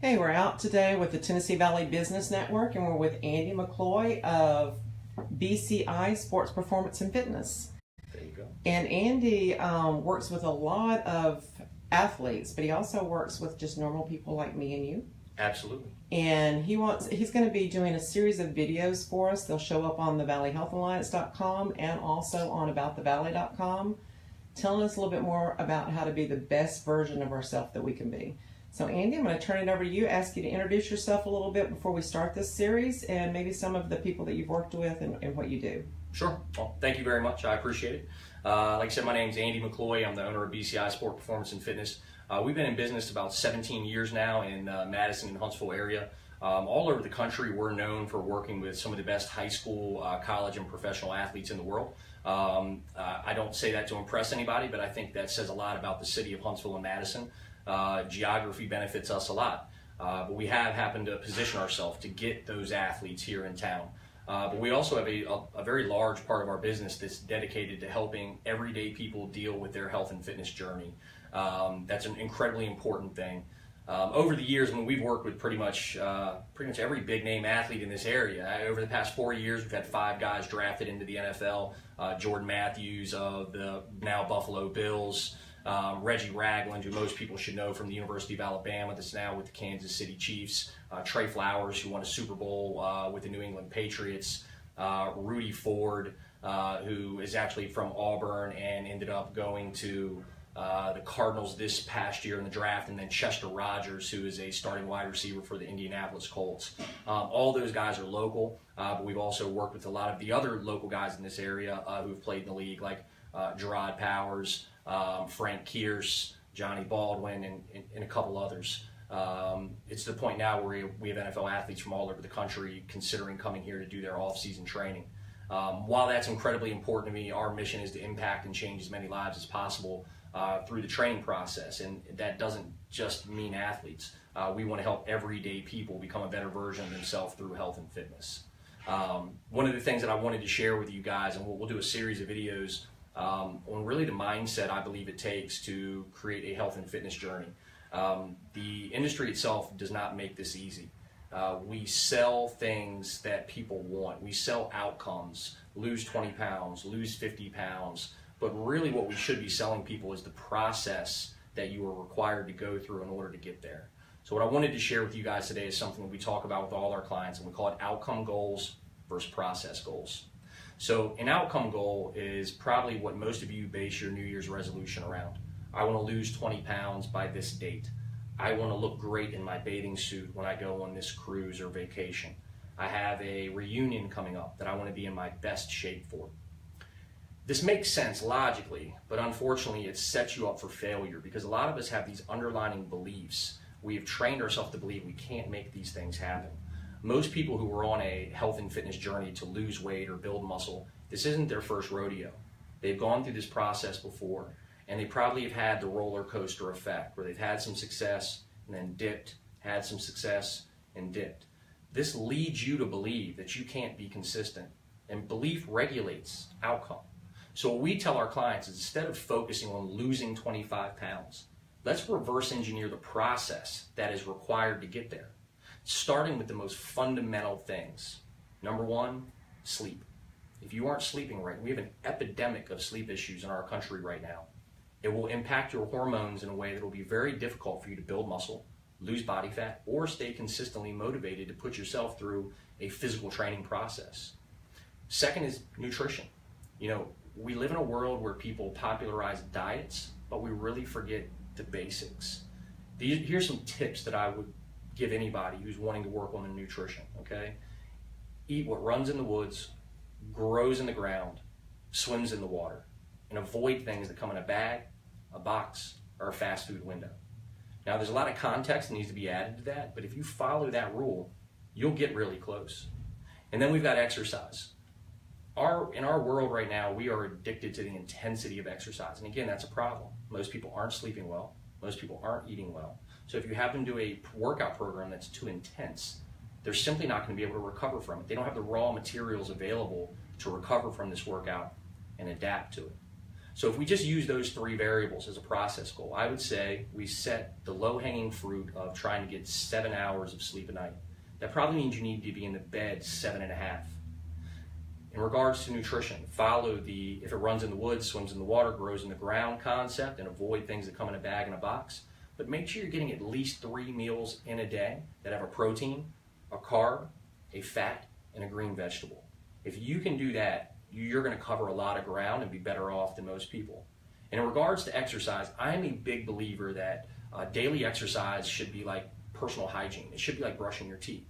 Hey, we're out today with the Tennessee Valley Business Network, and we're with Andy McCloy of BCI Sports Performance and Fitness. There you go. And Andy works with a lot of athletes, but he also works with just normal people like me and you. Absolutely. And he's going to be doing a series of videos for us. They'll show up on thevalleyhealthalliance.com and also on abouttevalley.com, telling us a little bit more about how to be the best version of ourselves that we can be. So Andy, I'm going to turn it over to you, ask you to introduce yourself a little bit before we start this series, and maybe some of the people that you've worked with and what you do. Sure. Well, thank you very much. I appreciate it. Like I said, my name is Andy McCloy. I'm the owner of BCI Sport Performance and Fitness. We've been in business about 17 years now in Madison and Huntsville area. All over the country, we're known for working with some of the best high school, college, and professional athletes in the world. I don't say that to impress anybody, but I think that says a lot about the city of Huntsville and Madison. Geography benefits us a lot, but we have happened to position ourselves to get those athletes here in town. But we also have a very large part of our business that's dedicated to helping everyday people deal with their health and fitness journey. That's an incredibly important thing. Over the years, we've worked with pretty much every big name athlete in this area. Over the past 4 years, we've had 5 guys drafted into the NFL. Jordan Matthews of the now Buffalo Bills. Reggie Ragland, who most people should know from the University of Alabama, that's now with the Kansas City Chiefs. Trey Flowers, who won a Super Bowl with the New England Patriots. Rudy Ford, who is actually from Auburn and ended up going to the Cardinals this past year in the draft, and then Chester Rogers, who is a starting wide receiver for the Indianapolis Colts. All those guys are local, but we've also worked with a lot of the other local guys in this area who have played in the league, like Gerard Powers, Frank Kearse, Johnny Baldwin, and a couple others. It's to the point now where we have NFL athletes from all over the country considering coming here to do their off-season training. While that's incredibly important to me, our mission is to impact and change as many lives as possible through the training process, and that doesn't just mean athletes. We want to help everyday people become a better version of themselves through health and fitness. One of the things that I wanted to share with you guys, and we'll do a series of videos on really the mindset I believe it takes to create a health and fitness journey. The industry itself does not make this easy. We sell things that people want. We sell outcomes, lose 20 pounds, lose 50 pounds, but really what we should be selling people is the process that you are required to go through in order to get there. So what I wanted to share with you guys today is something that we talk about with all our clients, and we call it outcome goals versus process goals. So an outcome goal is probably what most of you base your New Year's resolution around. I want to lose 20 pounds by this date. I want to look great in my bathing suit when I go on this cruise or vacation. I have a reunion coming up that I want to be in my best shape for. This makes sense logically, but unfortunately it sets you up for failure because a lot of us have these underlying beliefs. We have trained ourselves to believe we can't make these things happen. Most people who are on a health and fitness journey to lose weight or build muscle, this isn't their first rodeo. They've gone through this process before, and they probably have had the roller coaster effect where they've had some success and then dipped, had some success and dipped. This leads you to believe that you can't be consistent, and belief regulates outcome. So what we tell our clients is instead of focusing on losing 25 pounds, let's reverse engineer the process that is required to get there. Starting with the most fundamental things. Number one, sleep. If you aren't sleeping right, we have an epidemic of sleep issues in our country right now. It will impact your hormones in a way that will be very difficult for you to build muscle, lose body fat, or stay consistently motivated to put yourself through a physical training process. Second is nutrition. We live in a world where people popularize diets, but we really forget the basics. Here's some tips that I would give anybody who's wanting to work on their nutrition, okay? Eat what runs in the woods, grows in the ground, swims in the water, and avoid things that come in a bag, a box, or a fast food window. Now, there's a lot of context that needs to be added to that, but if you follow that rule, you'll get really close. And then we've got exercise. In our world right now, we are addicted to the intensity of exercise. And again, that's a problem. Most people aren't sleeping well. Most people aren't eating well. So if you have them do a workout program that's too intense, they're simply not going to be able to recover from it. They don't have the raw materials available to recover from this workout and adapt to it. So if we just use those 3 variables as a process goal, I would say we set the low-hanging fruit of trying to get 7 hours of sleep a night. That probably means you need to be in the bed 7.5. In regards to nutrition, follow the if it runs in the woods, swims in the water, grows in the ground concept, and avoid things that come in a bag and a box. But make sure you're getting at least 3 meals in a day that have a protein, a carb, a fat, and a green vegetable. If you can do that, you're going to cover a lot of ground and be better off than most people. And in regards to exercise, I'm a big believer that daily exercise should be like personal hygiene. It should be like brushing your teeth.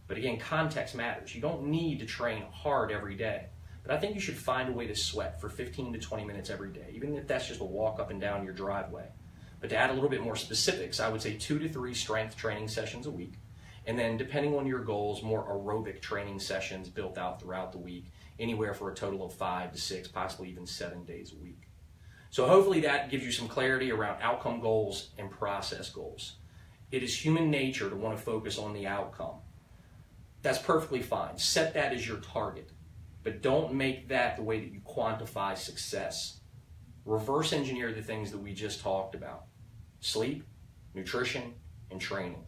But again, context matters. You don't need to train hard every day. But I think you should find a way to sweat for 15 to 20 minutes every day, even if that's just a walk up and down your driveway. But to add a little bit more specifics, I would say 2 to 3 strength training sessions a week. And then depending on your goals, more aerobic training sessions built out throughout the week, anywhere for a total of 5 to 6, possibly even 7 days a week. So hopefully that gives you some clarity around outcome goals and process goals. It is human nature to want to focus on the outcome. That's perfectly fine. Set that as your target, but don't make that the way that you quantify success. Reverse engineer the things that we just talked about: sleep, nutrition, and training.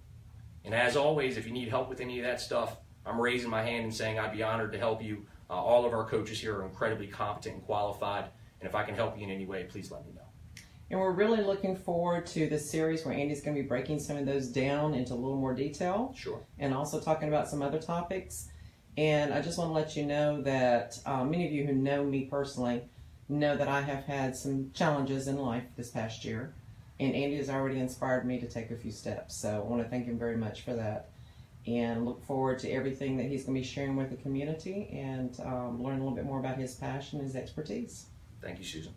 And as always, if you need help with any of that stuff, I'm raising my hand and saying I'd be honored to help you. All of our coaches here are incredibly competent and qualified, and if I can help you in any way, please let me know. And we're really looking forward to this series where Andy's going to be breaking some of those down into a little more detail. Sure. And also talking about some other topics. And I just want to let you know that many of you who know me personally know that I have had some challenges in life this past year. And Andy has already inspired me to take a few steps. So I want to thank him very much for that. And look forward to everything that he's going to be sharing with the community and learn a little bit more about his passion and his expertise. Thank you, Susan.